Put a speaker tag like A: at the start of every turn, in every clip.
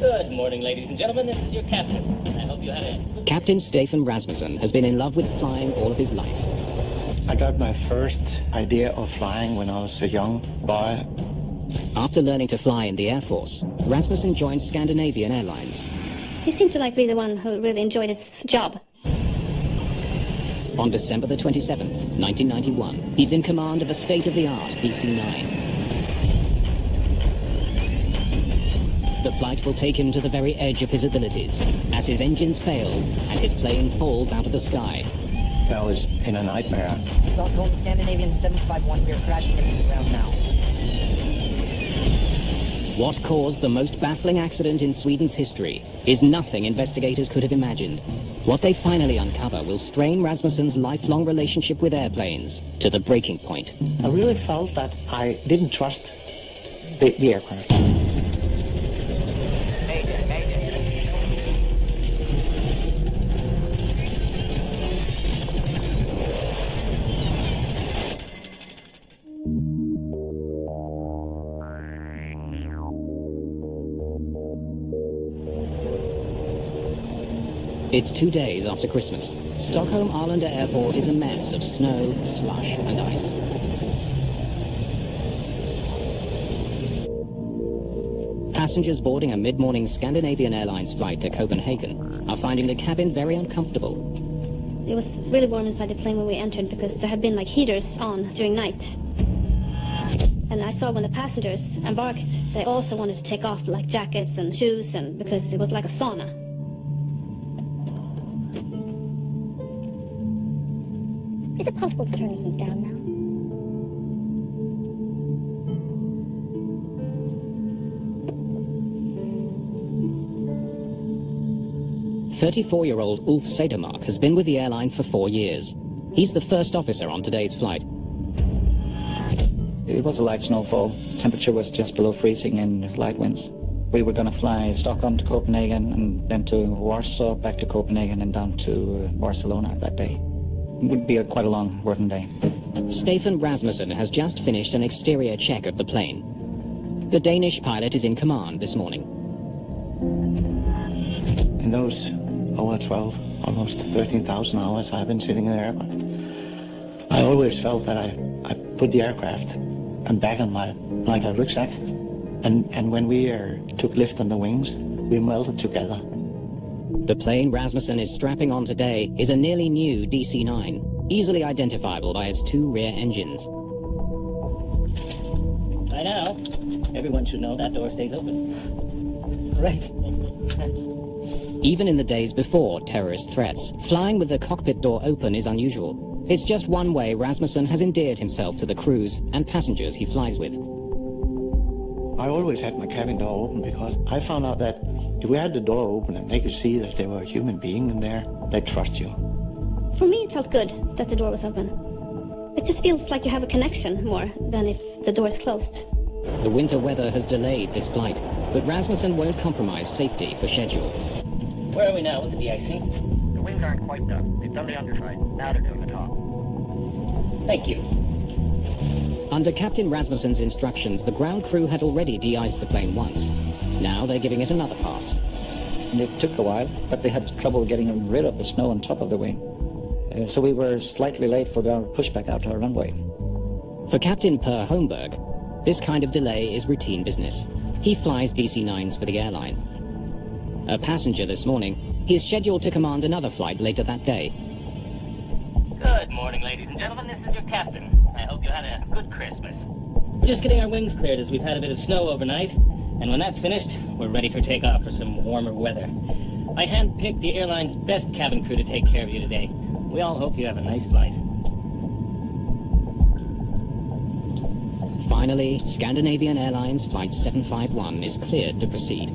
A: Good morning, ladies and gentlemen. This is your captain. I hope you had a good...
B: Captain Stefan Rasmussen has been in love with flying all of his life.
C: I got my first idea of flying when I was a young boy.
B: After learning to fly in the Air Force, Rasmussen joined Scandinavian Airlines.
D: He seemed to be the one who really enjoyed his job.
B: On December the 27th, 1991, he's in command of a state-of-the-art DC-9. The flight will take him to the very edge of his abilities, as his engines fail and his plane falls out of the sky.
C: I was in a nightmare.
E: Stockholm, Scandinavian 751, we are crashing into the ground now.
B: What caused the most baffling accident in Sweden's history is nothing investigators could have imagined. What they finally uncover will strain Rasmussen's lifelong relationship with airplanes to the breaking point.
C: I really felt that I didn't trust the aircraft.
B: It's 2 days after Christmas. Stockholm Arlanda Airport is a mess of snow, slush and ice. Passengers boarding a mid-morning Scandinavian Airlines flight to Copenhagen are finding the cabin very uncomfortable.
D: It was really warm inside the plane when we entered because there had been like heaters on during night. And I saw when the passengers embarked, they also wanted to take off like jackets and shoes, and because it was like a sauna.
F: Is it possible to turn the heat down now?
B: 34-year-old Ulf Sedermark has been with the airline for 4 years. He's the first officer on today's flight.
G: It was a light snowfall. Temperature was just below freezing and light winds. We were going to fly Stockholm to Copenhagen and then to Warsaw, back to Copenhagen and down to Barcelona that day. It would be quite a long working day.
B: Stefan Rasmussen has just finished an exterior check of the plane. The Danish pilot is in command this morning.
C: In those over 12, almost 13,000 hours I've been sitting in an aircraft, I always felt that I put the aircraft and back on my, like a rucksack. And when we took lift on the wings, we melted together.
B: The plane Rasmussen is strapping on today is a nearly new DC-9, easily identifiable by its 2 rear engines.
A: By now, everyone should know that door stays open.
E: Right.
B: Even in the days before terrorist threats, flying with the cockpit door open is unusual. It's just one way Rasmussen has endeared himself to the crews and passengers he flies with.
C: I always had my cabin door open because I found out that if we had the door open and they could see that there were a human being in there, they'd trust you.
D: For me, it felt good that the door was open. It just feels like you have a connection more than if the door is closed.
B: The winter weather has delayed this flight, but Rasmussen won't compromise safety for schedule.
A: Where are we now? Look at the icing.
H: The wings aren't quite done. They've done the underside. Now they're doing the top.
A: Thank you.
B: Under Captain Rasmussen's instructions, the ground crew had already de-iced the plane once. Now they're giving it another pass.
G: And it took a while, but they had trouble getting rid of the snow on top of the wing. So we were slightly late for our pushback out to our runway.
B: For Captain Per Holmberg, this kind of delay is routine business. He flies DC-9s for the airline. A passenger this morning, he is scheduled to command another flight later that day.
A: Good morning, ladies and gentlemen. This is your captain. I hope you had a good Christmas. We're just getting our wings cleared as we've had a bit of snow overnight. And when that's finished, we're ready for takeoff for some warmer weather. I handpicked the airline's best cabin crew to take care of you today. We all hope you have a nice flight.
B: Finally, Scandinavian Airlines Flight 751 is cleared to proceed.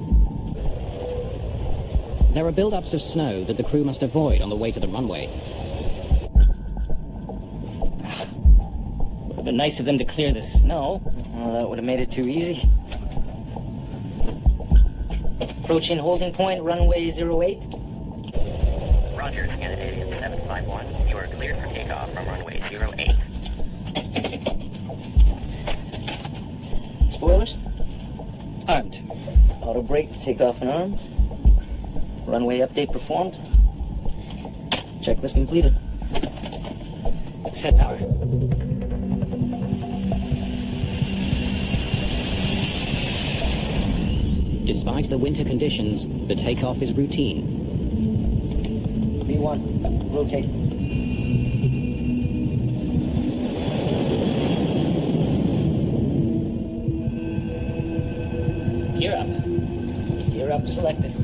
B: There are build-ups of snow that the crew must avoid on the way to the runway.
A: Would have been nice of them to clear the snow.
E: Well, that would have made it too easy. Approaching holding point, runway 08.
H: Roger, Scandinavian 751. You are cleared for takeoff from runway 08.
E: Spoilers? Armed. Auto brake, takeoff and armed. Runway update performed. Checklist completed.
A: Set power.
B: Despite the winter conditions, the takeoff is routine.
E: V1, rotate.
A: Gear up.
E: Gear up selected.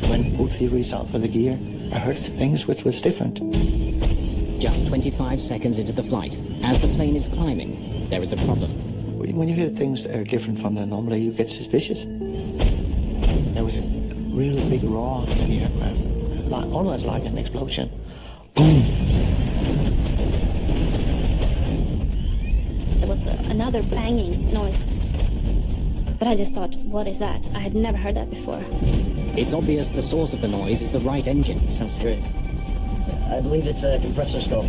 C: When E03 reached out for the gear, I heard things which was different.
B: Just 25 seconds into the flight, as the plane is climbing, there is a problem.
C: When you hear things that are different from the normally, you get suspicious. There was a really big roar in the aircraft, almost like an explosion. Boom!
D: There was another banging noise. But I just thought, what is that? I had never heard that before.
B: It's obvious the source of the noise is the right engine.
E: Sounds straight. I believe it's a compressor stall.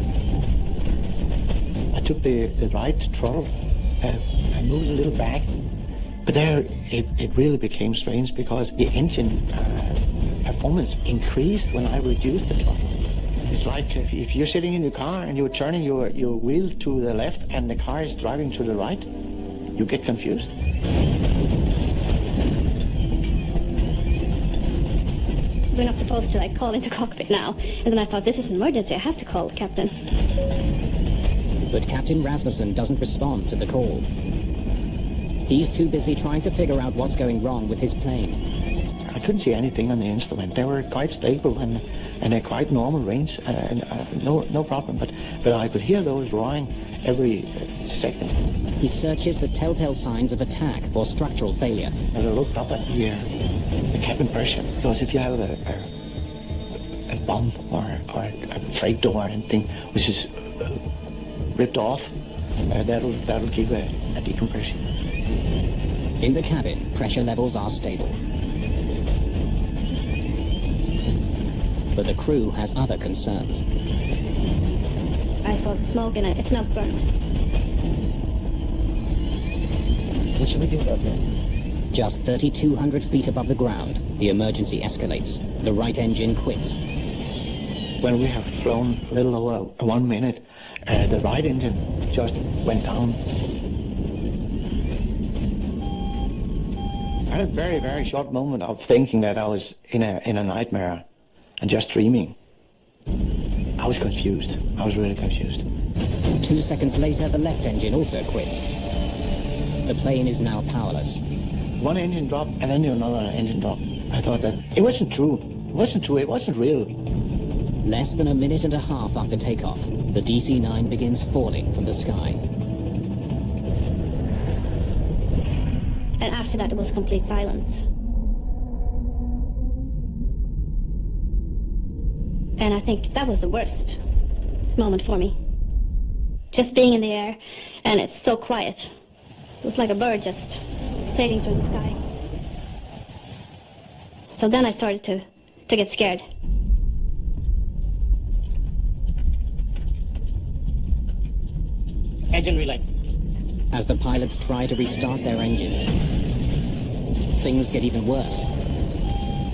C: I took the right throttle and moved a little back. But there it really became strange because the engine performance increased when I reduced the throttle. It's like if you're sitting in your car and you're turning your wheel to the left and the car is driving to the right, you get confused.
D: We're not supposed to call into cockpit now. And then I thought, this is an emergency, I have to call the captain.
B: But Captain Rasmussen doesn't respond to the call. He's too busy trying to figure out what's going wrong with his plane.
C: I couldn't see anything on the instrument. They were quite stable and a quite normal range, no problem. But I could hear those roaring every second.
B: He searches for telltale signs of attack or structural failure.
C: And I looked up at the cabin pressure, because if you have a bomb or a freight door or anything which is ripped off, that'll give a decompression.
B: In the cabin, pressure levels are stable. But the crew has other concerns.
D: I saw the smoke and it smelled burnt.
E: What should we do about this?
B: Just 3,200 feet above the ground, the emergency escalates. The right engine quits.
C: When we have flown a little over 1 minute, the right engine just went down. I had a very, very short moment of thinking that I was in a nightmare and just dreaming. I was confused. I was really confused.
B: 2 seconds later, the left engine also quits. The plane is now powerless.
C: One engine dropped and then another engine dropped. I thought that it wasn't true. It wasn't true. It wasn't real.
B: Less than a minute and a half after takeoff, the DC-9 begins falling from the sky.
D: And after that, it was complete silence. And I think that was the worst moment for me. Just being in the air, and it's so quiet. It was like a bird just sailing through the sky. So then I started to get scared.
A: Engine relay.
B: As the pilots try to restart their engines, things get even worse.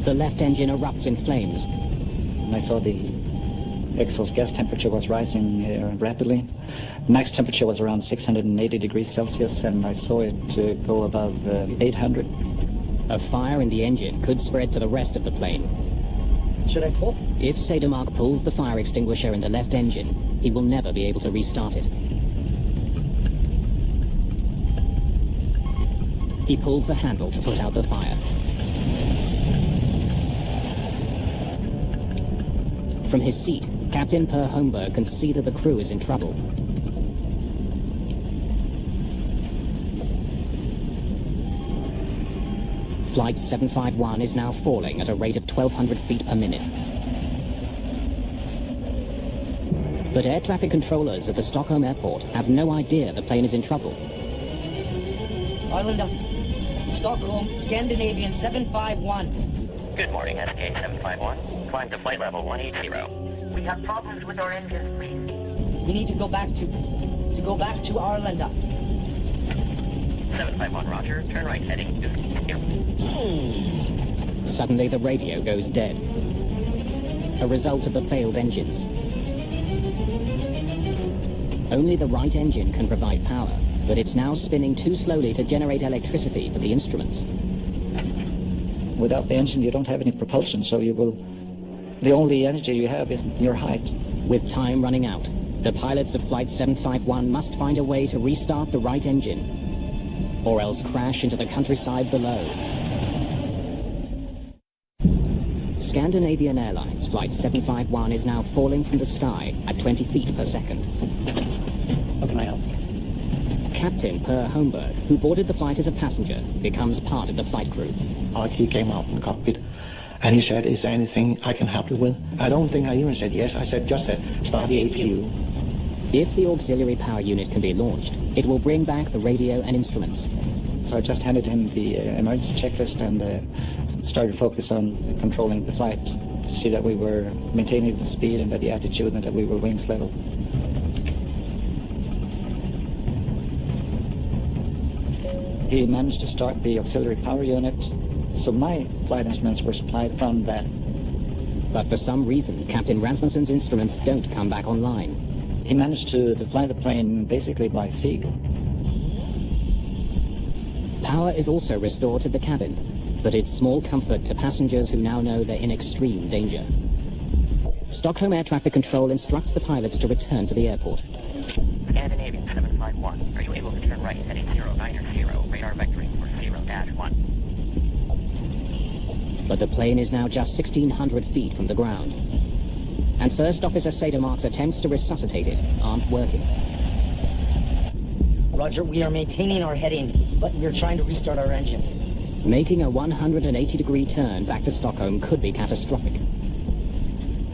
B: The left engine erupts in flames.
G: I saw the exhaust gas temperature was rising rapidly. Max temperature was around 680 degrees Celsius, and I saw it go above 800.
B: A fire in the engine could spread to the rest of the plane.
E: Should I pull?
B: If Sedermark pulls the fire extinguisher in the left engine, he will never be able to restart it. He pulls the handle to put out the fire. From his seat, Captain Per Holmberg can see that the crew is in trouble. Flight 751 is now falling at a rate of 1,200 feet per minute. But air traffic controllers at the Stockholm airport have no idea the plane is in trouble.
E: Islander, Stockholm, Scandinavian 751.
H: Good morning, SK 751. Climb to flight level 180. We have problems with our engines, please.
E: We need to go back to to go back to Arlanda.
H: 751, roger. Turn right heading to here.
B: Suddenly the radio goes dead. A result of the failed engines. Only the right engine can provide power, but it's now spinning too slowly to generate electricity for the instruments.
G: Without the engine, you don't have any propulsion, so the only energy you have is your height.
B: With time running out, the pilots of Flight 751 must find a way to restart the right engine, or else crash into the countryside below. Scandinavian Airlines Flight 751 is now falling from the sky at 20 feet per second.
C: How can I help?
B: Captain Per Holmberg, who boarded the flight as a passenger, becomes part of the flight crew.
C: He came out in the cockpit and he said, is there anything I can help you with? I don't think I even said yes. I just said, start the APU.
B: If the auxiliary power unit can be launched, it will bring back the radio and instruments.
G: So I just handed him the emergency checklist and started focus on controlling the flight to see that we were maintaining the speed and the attitude and that we were wings level. He managed to start the auxiliary power unit, so my flight instruments were supplied from that.
B: But for some reason, Captain Rasmussen's instruments don't come back online.
G: He managed to fly the plane basically by feel.
B: Power is also restored to the cabin, but it's small comfort to passengers who now know they're in extreme danger. Stockholm Air Traffic Control instructs the pilots to return to the airport.
H: Scandinavian 751, are you able to turn right heading 090, radar vectoring for 0-1?
B: But the plane is now just 1,600 feet from the ground. And First Officer Sedermark's attempts to resuscitate it aren't working.
E: Roger, we are maintaining our heading, but we're trying to restart our engines.
B: Making a 180-degree turn back to Stockholm could be catastrophic.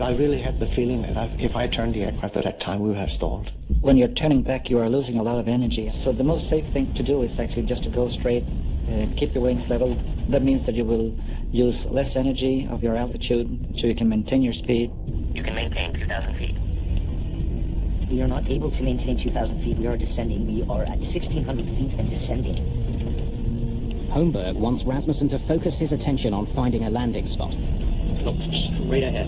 C: I really had the feeling that if I turned the aircraft at that time, we would have stalled.
G: When you're turning back, you are losing a lot of energy. So the most safe thing to do is actually just to go straight, keep your wings level. That means that you will use less energy of your altitude, so you can maintain your speed.
H: You can maintain 2,000 feet.
E: We are not able to maintain 2,000 feet. We are descending. We are at 1,600 feet and descending.
B: Holmberg wants Rasmussen to focus his attention on finding a landing spot.
A: Look straight ahead.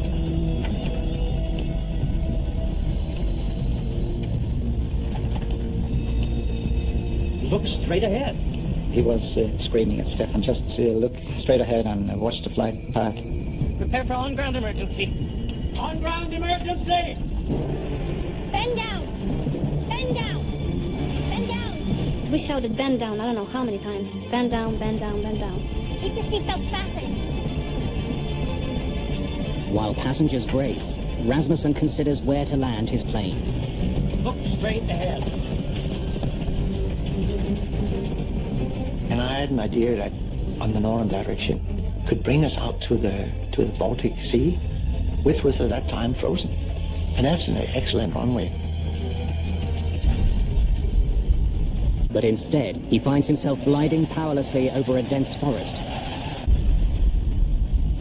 A: Look straight ahead.
G: He was screaming at Stefan, just look straight ahead and watch the flight path.
A: Prepare for on-ground emergency. On-ground emergency!
F: Bend down! Bend down! Bend down!
D: So we shouted bend down, I don't know how many times. Bend down, bend down, bend down.
F: Keep your seatbelts fastened.
B: While passengers brace, Rasmussen considers where to land his plane.
A: Look straight ahead.
C: And I had an idea that on the northern direction could bring us out to the Baltic Sea, which was at that time frozen. And that's an excellent runway.
B: But instead, he finds himself gliding powerlessly over a dense forest.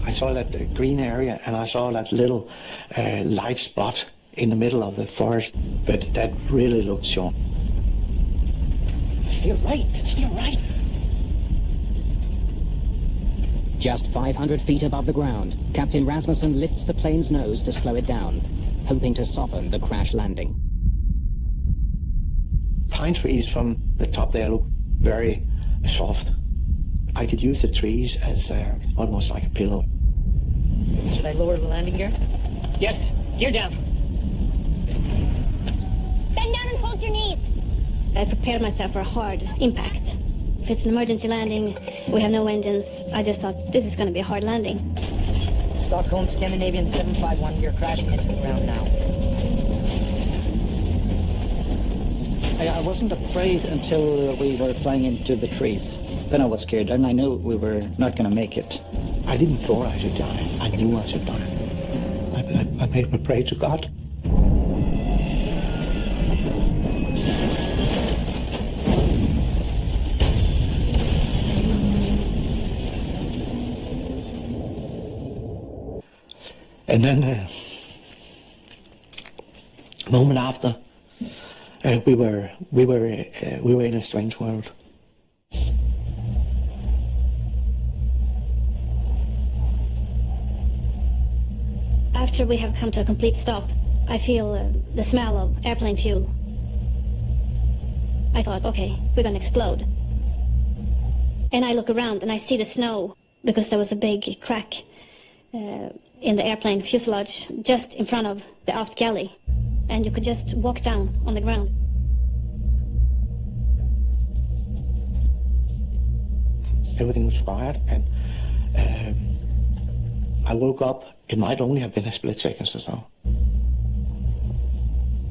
C: I saw that green area and I saw that little light spot in the middle of the forest, but that really looked short.
A: Steer right, steer right.
B: Just 500 feet above the ground, Captain Rasmussen lifts the plane's nose to slow it down, hoping to soften the crash landing.
C: Pine trees from the top there look very soft. I could use the trees as almost like a pillow.
E: Should I lower the landing gear?
A: Yes, gear down.
F: Bend down and hold your knees.
D: I prepared myself for a hard impact. If it's an emergency landing, we have no engines, I just thought this is going to be a hard landing.
E: Stockholm Scandinavian 751, we are crashing into the ground now.
G: I wasn't afraid until we were flying into the trees. Then I was scared, and I knew we were not going to make it.
C: I didn't thought I should die. I knew I should die. I made me pray to God. And then, a moment after, We were in a strange world.
D: After we have come to a complete stop, I feel the smell of airplane fuel. I thought, okay, we're gonna explode. And I look around and I see the snow because there was a big crack in the airplane fuselage just in front of the aft galley. And you could just walk down on the ground.
C: Everything was quiet, and I woke up. It might only have been a split second or so.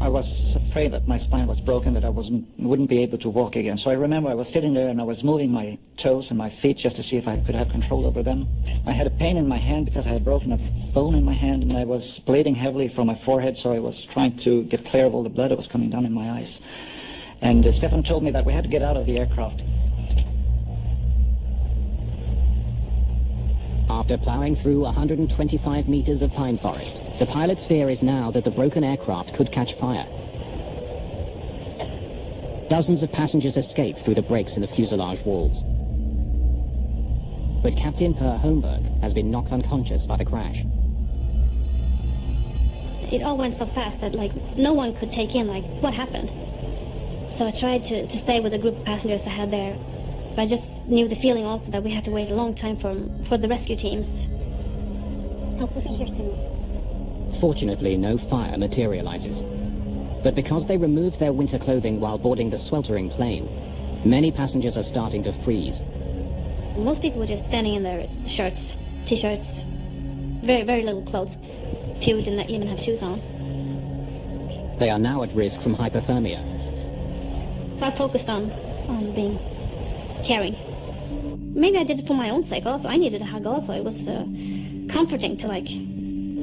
G: I was afraid that my spine was broken, that I wouldn't be able to walk again. So I remember I was sitting there and I was moving my toes and my feet just to see if I could have control over them. I had a pain in my hand because I had broken a bone in my hand, and I was bleeding heavily from my forehead, so I was trying to get clear of all the blood that was coming down in my eyes. And Stefan told me that we had to get out of the aircraft.
B: After ploughing through 125 meters of pine forest, the pilot's fear is now that the broken aircraft could catch fire. Dozens of passengers escape through the breaks in the fuselage walls. But Captain Per Holmberg has been knocked unconscious by the crash.
D: It all went so fast that no one could take in what happened. So I tried to stay with the group of passengers I had there. But I just knew the feeling also that we had to wait a long time for the rescue teams. Hope we'll be here soon.
B: Fortunately, no fire materializes. But because they removed their winter clothing while boarding the sweltering plane, many passengers are starting to freeze.
D: Most people were just standing in their shirts, t-shirts, very, very little clothes. Few didn't even have shoes on.
B: They are now at risk from hypothermia.
D: So I focused on being caring. Maybe I did it for my own sake also. I needed a hug also. It was comforting to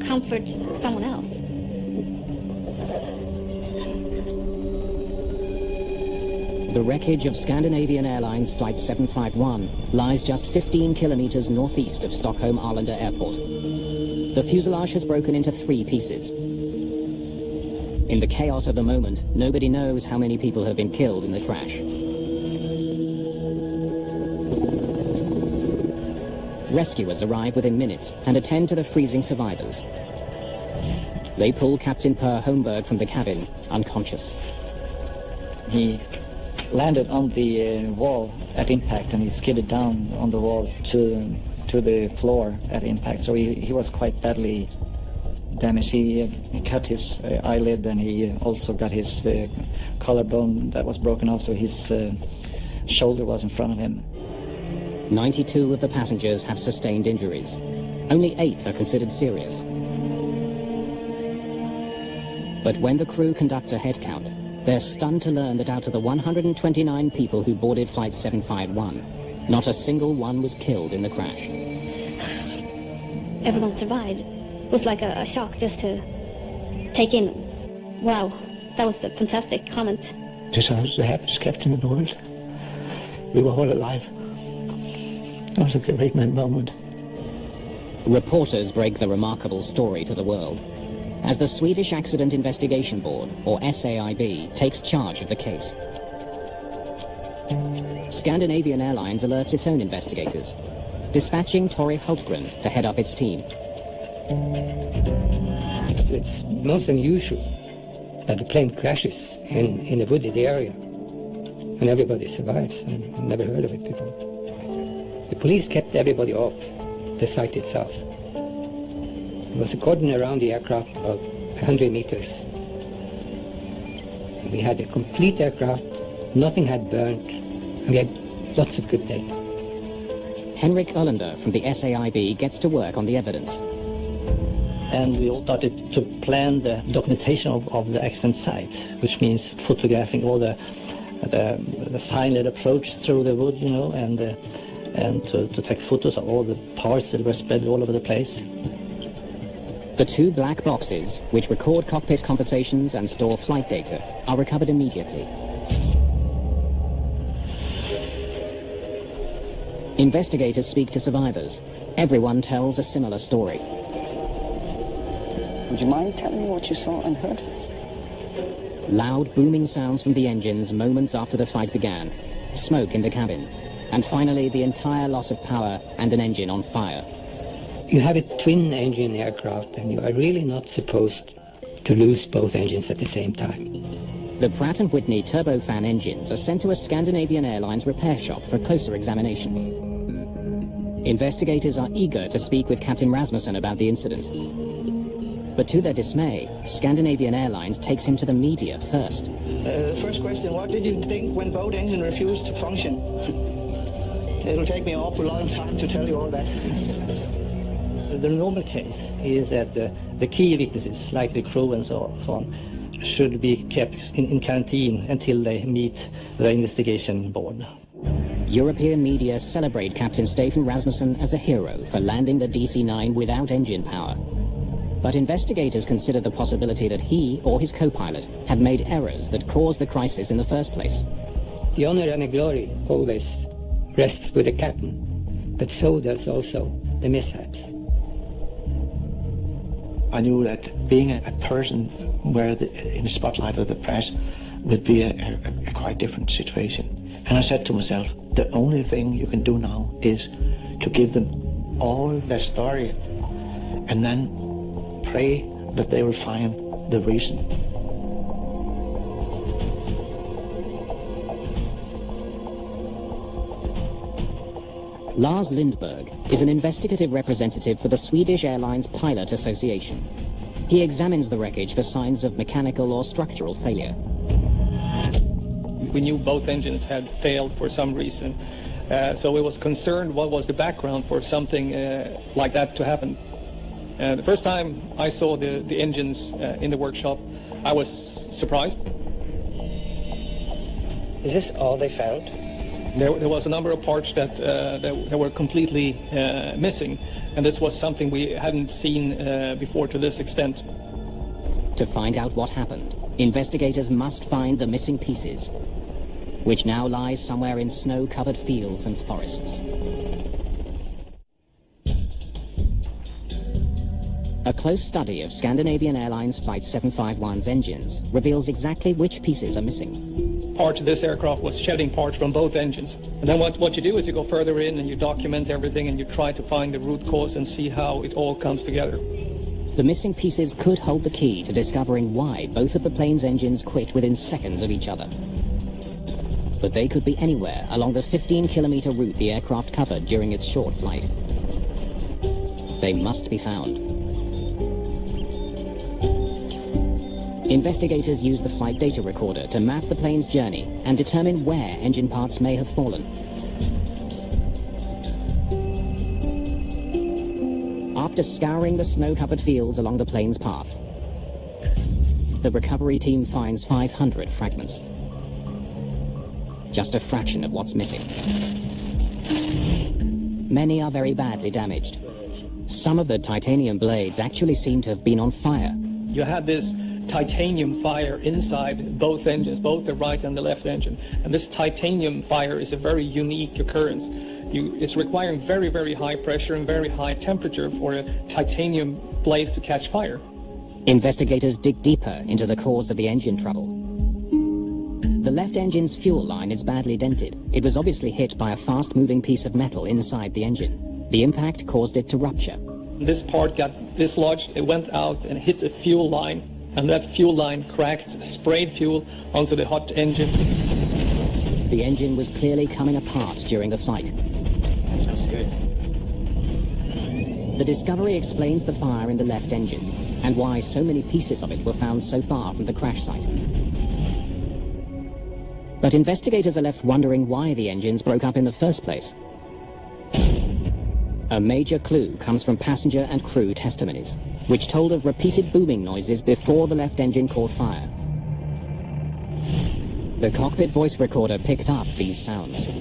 D: comfort someone else.
B: The wreckage of Scandinavian Airlines Flight 751 lies just 15 kilometers northeast of Stockholm Arlanda Airport. The fuselage has broken into 3 pieces. In the chaos of the moment, nobody knows how many people have been killed in the crash. Rescuers arrive within minutes and attend to the freezing survivors. They pull Captain Per Holmberg from the cabin, unconscious.
G: He landed on the wall at impact, and he skidded down on the wall to the floor at impact. So he was quite badly damaged. He cut his eyelid, and he also got his collarbone that was broken off, so his shoulder was in front of him.
B: 92 of the passengers have sustained injuries. Only 8 are considered serious. But when the crew conducts a head count, they're stunned to learn that out of the 129 people who boarded Flight 751, not a single one was killed in the crash.
D: Everyone survived. It was like a shock just to take in. Wow, that was a fantastic comment.
C: This was the happiest captain in the world. We were all alive. It was a great moment.
B: Reporters break the remarkable story to the world as the Swedish Accident Investigation Board, or SAIB, takes charge of the case. Scandinavian Airlines alerts its own investigators, dispatching Torre Hultgren to head up its team.
I: It's most unusual that the plane crashes in a wooded area and everybody survives. I've never heard of it before. The police kept everybody off the site itself. There was a cordon around the aircraft of 100 meters. We had a complete aircraft, nothing had burned, and we had lots of good data.
B: Henrik Ölander from the SAIB gets to work on the evidence.
C: And we all started to plan the documentation of the accident site, which means photographing all the fine little approach through the wood, and to take photos of all the parts that were spread all over the place.
B: The 2 black boxes, which record cockpit conversations and store flight data, are recovered immediately. Investigators speak to survivors. Everyone tells a similar story.
J: Would you mind telling me what you saw and heard?
B: Loud booming sounds from the engines moments after the flight began, smoke in the cabin, and finally the entire loss of power and an engine on fire.
I: You have a twin-engine aircraft, and you are really not supposed to lose both engines at the same time.
B: The Pratt & Whitney turbofan engines are sent to a Scandinavian Airlines repair shop for closer examination. Investigators are eager to speak with Captain Rasmussen about the incident. But to their dismay, Scandinavian Airlines takes him to the media first.
C: The first question, what did you think when both engines refused to function? It will take me an awful long time to tell you all that.
J: The normal case is that the key witnesses, like the crew and so on, should be kept in quarantine until they meet the investigation board.
B: European media celebrate Captain Stefan Rasmussen as a hero for landing the DC-9 without engine power. But investigators consider the possibility that he or his co-pilot had made errors that caused the crisis in the first place.
I: The honor and the glory always rests with the captain, but so does also the mishaps.
C: I knew that being a person in the spotlight of the press would be a quite different situation. And I said to myself, the only thing you can do now is to give them all their story and then pray that they will find the reason.
B: Lars Lindberg is an investigative representative for the Swedish Airlines Pilot Association. He examines the wreckage for signs of mechanical or structural failure.
K: We knew both engines had failed for some reason, so we was concerned what was the background for something like that to happen. The first time I saw the engines in the workshop, I was surprised.
I: Is this all they found?
K: There was a number of parts that were completely missing, and this was something we hadn't seen before to this extent.
B: To find out what happened, investigators must find the missing pieces, which now lies somewhere in snow-covered fields and forests. A close study of Scandinavian Airlines Flight 751's engines reveals exactly which pieces are missing.
K: Parts of this aircraft was shedding parts from both engines. And then what you do is you go further in and you document everything and you try to find the root cause and see how it all comes together.
B: The missing pieces could hold the key to discovering why both of the plane's engines quit within seconds of each other. But they could be anywhere along the 15-kilometer route the aircraft covered during its short flight. They must be found. Investigators use the flight data recorder to map the plane's journey and determine where engine parts may have fallen. After scouring the snow-covered fields along the plane's path, the recovery team finds 500 fragments. Just a fraction of what's missing. Many are very badly damaged. Some of the titanium blades actually seem to have been on fire.
K: You had this titanium fire inside both engines, both the right and the left engine. And this titanium fire is a very unique occurrence. It's requiring very, very high pressure and very high temperature for a titanium blade to catch fire.
B: Investigators dig deeper into the cause of the engine trouble. The left engine's fuel line is badly dented. It was obviously hit by a fast-moving piece of metal inside the engine. The impact caused it to rupture.
K: This part got dislodged, it went out and hit the fuel line. And that fuel line cracked, sprayed fuel onto the hot engine.
B: The engine was clearly coming apart during the flight.
K: That's so serious.
B: The discovery explains the fire in the left engine and why so many pieces of it were found so far from the crash site. But investigators are left wondering why the engines broke up in the first place. A major clue comes from passenger and crew testimonies, which told of repeated booming noises before the left engine caught fire. The cockpit voice recorder picked up these sounds.
K: So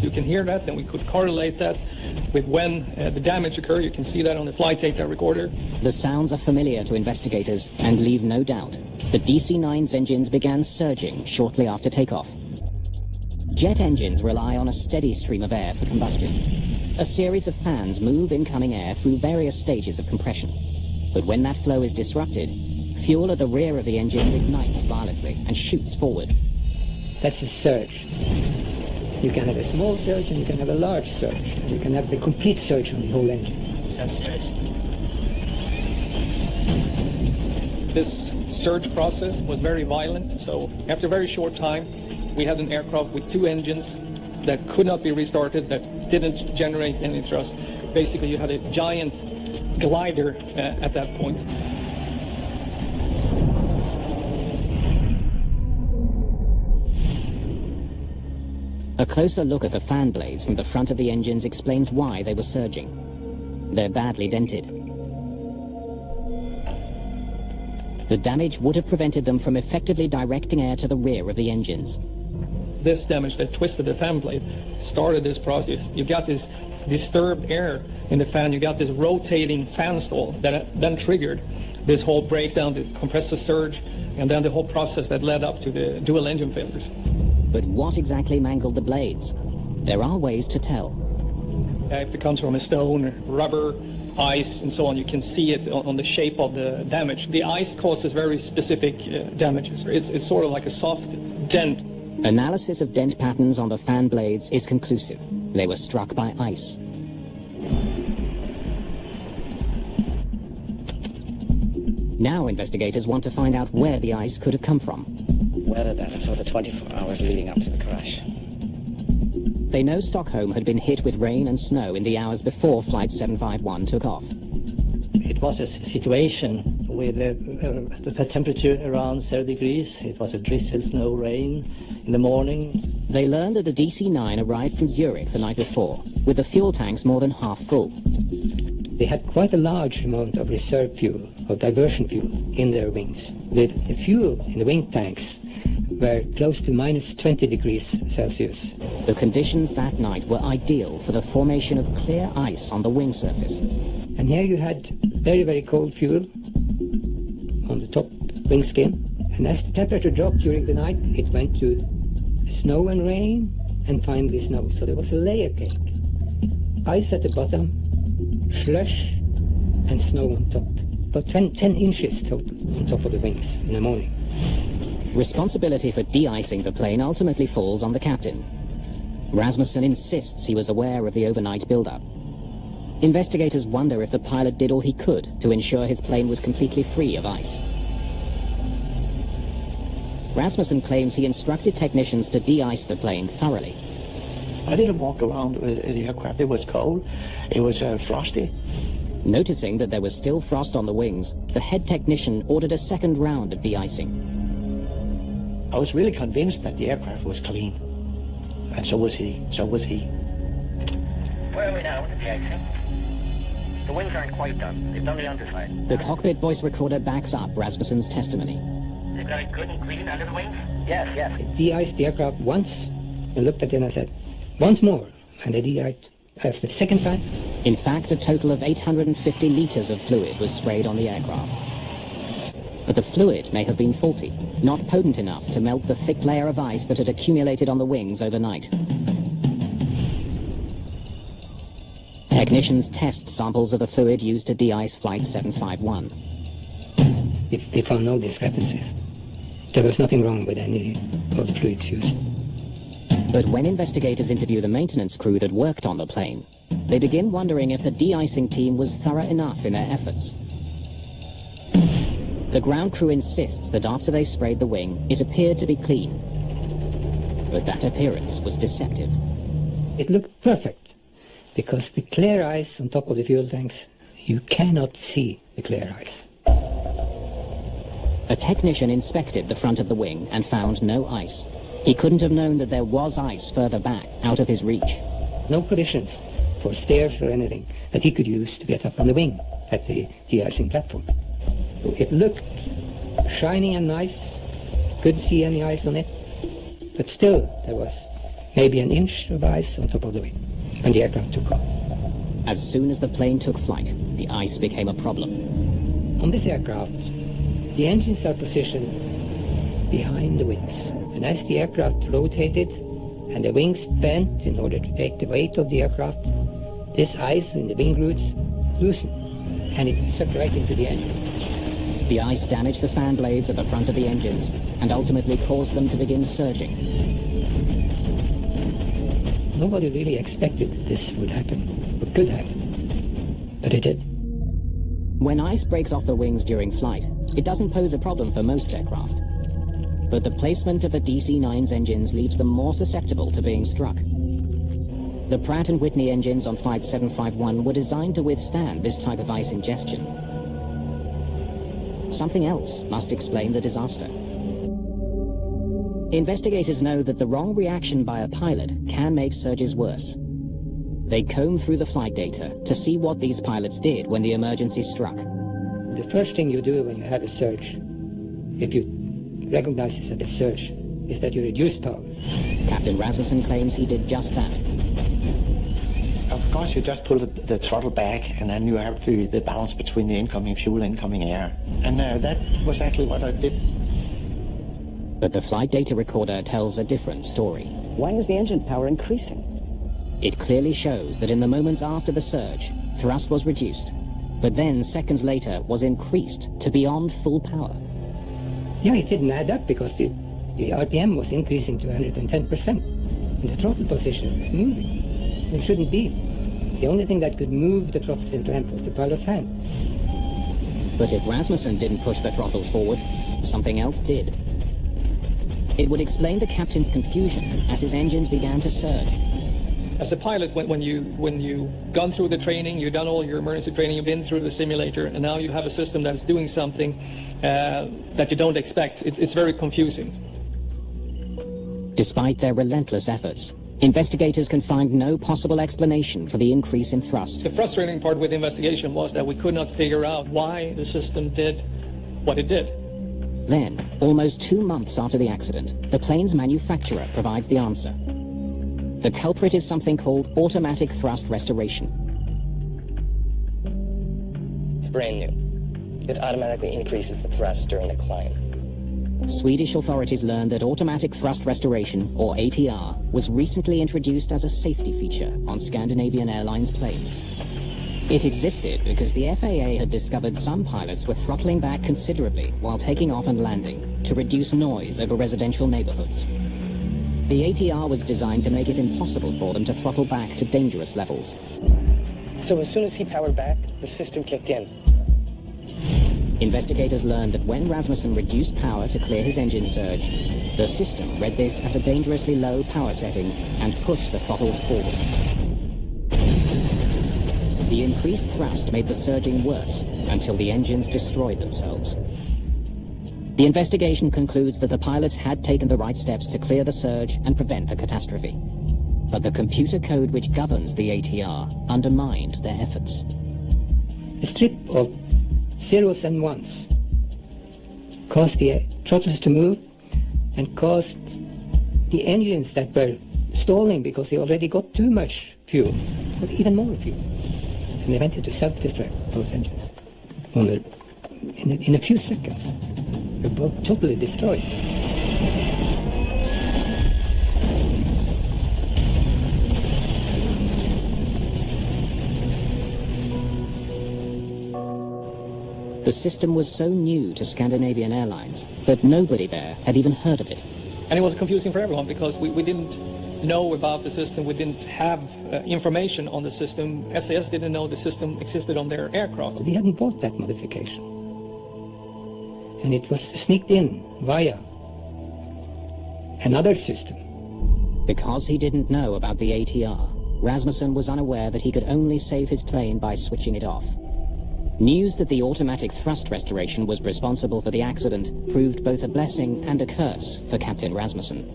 K: you can hear that, and we could correlate that with when the damage occurred. You can see that on the flight data recorder.
B: The sounds are familiar to investigators and leave no doubt. The DC-9's engines began surging shortly after takeoff. Jet engines rely on a steady stream of air for combustion. A series of fans move incoming air through various stages of compression. But when that flow is disrupted, fuel at the rear of the engines ignites violently and shoots forward.
I: That's a surge. You can have a small surge and you can have a large surge. And you can have the complete surge on the whole engine.
A: Sounds serious.
K: This surge process was very violent, so after a very short time, we had an aircraft with 2 engines that could not be restarted, that didn't generate any thrust. Basically, you had a giant glider at that point.
B: A closer look at the fan blades from the front of the engines explains why they were surging. They're badly dented. The damage would have prevented them from effectively directing air to the rear of the engines.
K: This damage that twisted the fan blade started this process. You got this disturbed air in the fan, you got this rotating fan stall that then triggered this whole breakdown, the compressor surge, and then the whole process that led up to the dual engine failures.
B: But what exactly mangled the blades? There are ways to tell.
K: If it comes from a stone, rubber, ice, and so on, you can see it on the shape of the damage. The ice causes very specific damages. It's sort of like a soft dent.
B: Analysis of dent patterns on the fan blades is conclusive. They were struck by ice. Now investigators want to find out where the ice could have come from.
L: Weather data for the 24 hours leading up to the crash.
B: They know Stockholm had been hit with rain and snow in the hours before Flight 751 took off.
J: It was a situation with the temperature around 0 degrees. It was a drizzle, snow, rain in the morning.
B: They learned that the DC-9 arrived from Zurich the night before, with the fuel tanks more than half full.
I: They had quite a large amount of reserve fuel, or diversion fuel, in their wings. The fuel in the wing tanks were close to minus 20 degrees Celsius.
B: The conditions that night were ideal for the formation of clear ice on the wing surface.
I: And here you had very, very cold fuel on the top wing skin. And as the temperature dropped during the night, it went to snow and rain, and finally snow. So there was a layer cake. Ice at the bottom, slush, and snow on top. About 10 inches total on top of the wings in the morning.
B: Responsibility for de-icing the plane ultimately falls on the captain. Rasmussen insists he was aware of the overnight build-up. Investigators wonder if the pilot did all he could to ensure his plane was completely free of ice. Rasmussen claims he instructed technicians to de-ice the plane thoroughly.
C: I didn't walk around with the aircraft. It was cold. It was frosty.
B: Noticing that there was still frost on the wings, the head technician ordered a second round of de-icing.
C: I was really convinced that the aircraft was clean. And so was he.
H: Where are we now with the de-icing? The wings aren't quite done. They've done the underside.
B: The cockpit voice recorder backs up Rasmussen's testimony.
H: They've got it good and clean under the wings? Yes.
I: I de-iced the aircraft once and looked at it and I said, once more. And I de-iced the second time.
B: In fact, a total of 850 litres of fluid was sprayed on the aircraft. But the fluid may have been faulty, not potent enough to melt the thick layer of ice that had accumulated on the wings overnight. Technicians test samples of the fluid used to de-ice Flight 751.
I: We found no discrepancies. There was nothing wrong with any of the fluids used.
B: But when investigators interview the maintenance crew that worked on the plane, they begin wondering if the de-icing team was thorough enough in their efforts. The ground crew insists that after they sprayed the wing, it appeared to be clean. But that appearance was deceptive.
I: It looked perfect, because the clear ice on top of the fuel tanks, you cannot see the clear ice.
B: A technician inspected the front of the wing and found no ice. He couldn't have known that there was ice further back, out of his reach.
I: No provisions for stairs or anything that he could use to get up on the wing at the de-icing platform. It looked shiny and nice, couldn't see any ice on it, but still there was maybe an inch of ice on top of the wing, and the aircraft took off.
B: As soon as the plane took flight, the ice became a problem.
I: On this aircraft, the engines are positioned behind the wings, and as the aircraft rotated and the wings bent in order to take the weight of the aircraft, this ice in the wing roots loosened, and it sucked right into the engine.
B: The ice damaged the fan blades at the front of the engines and ultimately caused them to begin surging.
I: Nobody really expected this would happen, or could happen, but it did.
B: When ice breaks off the wings during flight, it doesn't pose a problem for most aircraft. But the placement of a DC-9's engines leaves them more susceptible to being struck. The Pratt & Whitney engines on Flight 751 were designed to withstand this type of ice ingestion. Something else must explain the disaster. Investigators know that the wrong reaction by a pilot can make surges worse. They comb through the flight data to see what these pilots did when the emergency struck.
I: The first thing you do when you have a surge, if you recognize it as a surge, is that you reduce power.
B: Captain Rasmussen claims he did just that.
C: Of course, you just pull the throttle back, and then you have the balance between the incoming fuel and incoming air. And that was actually what I did.
B: But the flight data recorder tells a different story.
L: Why is the engine power increasing?
B: It clearly shows that in the moments after the surge, thrust was reduced, but then seconds later was increased to beyond full power.
I: Yeah, it didn't add up because the RPM was increasing to 110%, and the throttle position was moving. It shouldn't be. The only thing that could move the throttles into amp was the pilot's hand.
B: But if Rasmussen didn't push the throttles forward, something else did. It would explain the captain's confusion as his engines began to surge.
K: As a pilot, when you've gone through the training, you've done all your emergency training, you've been through the simulator, and now you have a system that's doing something that you don't expect, it's very confusing.
B: Despite their relentless efforts, investigators can find no possible explanation for the increase in thrust.
K: The frustrating part with the investigation was that we could not figure out why the system did what it did.
B: Then, almost 2 months after the accident, the plane's manufacturer provides the answer. The culprit is something called automatic thrust restoration.
L: It's brand new. It automatically increases the thrust during the climb.
B: Swedish authorities learned that automatic thrust restoration, or ATR, was recently introduced as a safety feature on Scandinavian Airlines planes. It existed because the FAA had discovered some pilots were throttling back considerably while taking off and landing to reduce noise over residential neighborhoods. The ATR was designed to make it impossible for them to throttle back to dangerous levels.
L: So as soon as he powered back, the system kicked in.
B: Investigators learned that when Rasmussen reduced power to clear his engine surge, the system read this as a dangerously low power setting and pushed the throttles forward. The increased thrust made the surging worse until the engines destroyed themselves. The investigation concludes that the pilots had taken the right steps to clear the surge and prevent the catastrophe. But the computer code which governs the ATR undermined their efforts.
I: A strip of zeros and ones caused the throttles to move and caused the engines that were stalling because they already got too much fuel, got even more fuel. And they went into self-destruct, those engines. In a few seconds, they were both totally destroyed.
B: The system was so new to Scandinavian Airlines that nobody there had even heard of it.
K: And it was confusing for everyone because we didn't know about the system, we didn't have information on the system. SAS didn't know the system existed on their aircraft.
I: We hadn't bought that modification. And it was sneaked in via another system.
B: Because he didn't know about the ATR, Rasmussen was unaware that he could only save his plane by switching it off. News that the automatic thrust restoration was responsible for the accident proved both a blessing and a curse for Captain Rasmussen.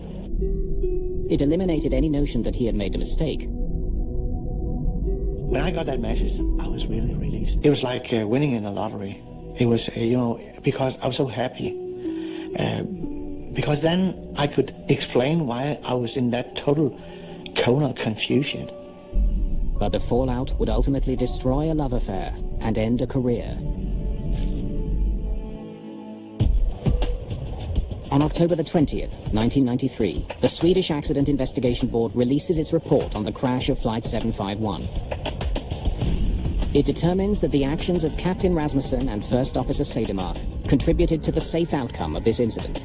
B: It eliminated any notion that he had made a mistake.
C: When I got that message, I was really released. It was like winning in a lottery. It was, because I was so happy. Because then I could explain why I was in that total tonal confusion.
B: But the fallout would ultimately destroy a love affair and end a career. On October the 20th, 1993, the Swedish Accident Investigation Board releases its report on the crash of Flight 751. It determines that the actions of Captain Rasmussen and First Officer Sedermark contributed to the safe outcome of this incident.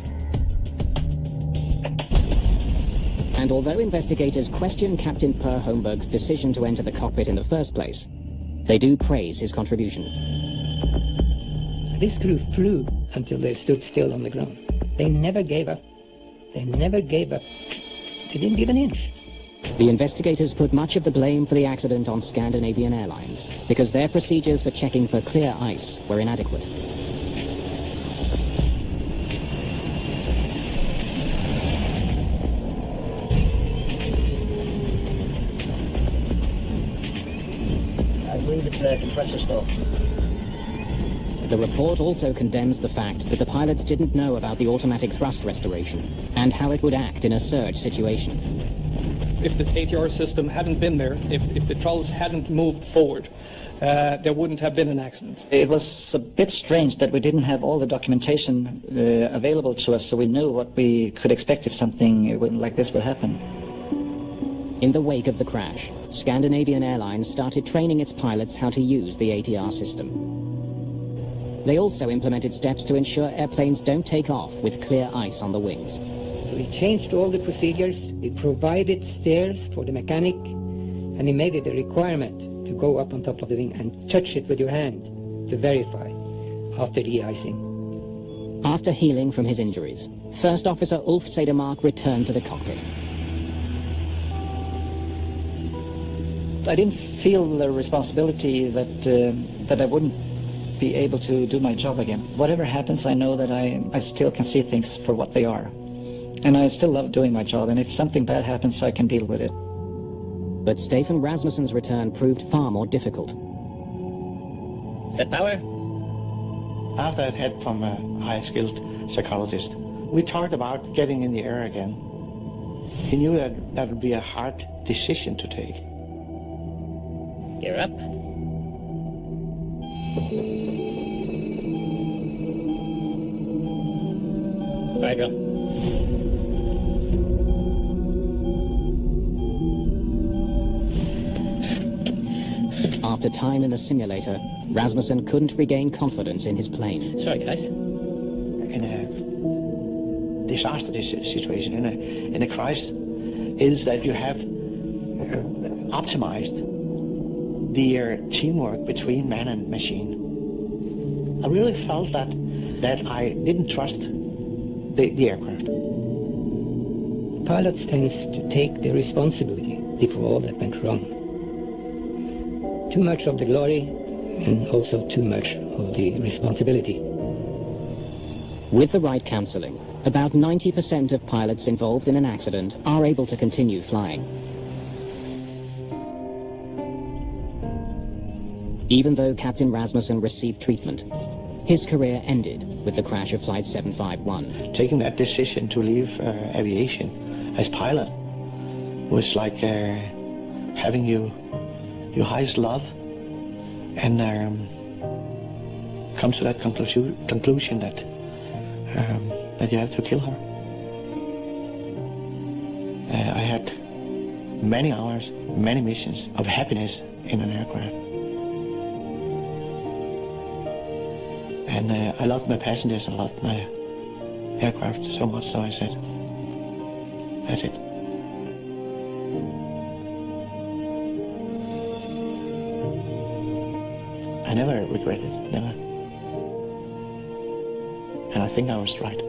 B: And although investigators question Captain Per Holmberg's decision to enter the cockpit in the first place, they do praise his contribution.
I: This crew flew until they stood still on the ground. They never gave up. They never gave up. They didn't give an inch.
B: The investigators put much of the blame for the accident on Scandinavian Airlines because their procedures for checking for clear ice were inadequate.
E: I believe it's a compressor stall.
B: The report also condemns the fact that the pilots didn't know about the automatic thrust restoration and how it would act in a surge situation.
K: If the ATR system hadn't been there, if the trolls hadn't moved forward, there wouldn't have been an accident.
G: It was a bit strange that we didn't have all the documentation available to us, so we knew what we could expect if something like this would happen.
B: In the wake of the crash, Scandinavian Airlines started training its pilots how to use the ATR system. They also implemented steps to ensure airplanes don't take off with clear ice on the wings.
I: We changed all the procedures. We provided stairs for the mechanic, and he made it a requirement to go up on top of the wing and touch it with your hand to verify after de-icing.
B: After healing from his injuries, First Officer Ulf Sedermark returned to the cockpit.
G: I didn't feel the responsibility that I wouldn't be able to do my job again. Whatever happens, I know that I still can see things for what they are. And I still love doing my job, and if something bad happens, I can deal with it.
B: But Stefan Rasmussen's return proved far more difficult.
A: Set power?
C: After I'd had from a high-skilled psychologist, we talked about getting in the air again. He knew that would be a hard decision to take.
A: Gear up. Right, girl.
B: After time in the simulator, Rasmussen couldn't regain confidence in his plane.
A: Sorry, guys.
C: In a disaster situation, in a crisis, is that you have optimized the teamwork between man and machine. I really felt that I didn't trust the aircraft.
I: Pilots tend to take the responsibility for all that went wrong. Too much of the glory and also too much of the responsibility.
B: With the right counseling, about 90% of pilots involved in an accident are able to continue flying. Even though Captain Rasmussen received treatment, his career ended with the crash of Flight 751.
C: Taking that decision to leave aviation as pilot was like having your highest love and come to that conclusion that you have to kill her. I had many hours, many missions of happiness in an aircraft. And I loved my passengers, I loved my aircraft so much, so I said, that's it. I never regretted, never. And I think I was right.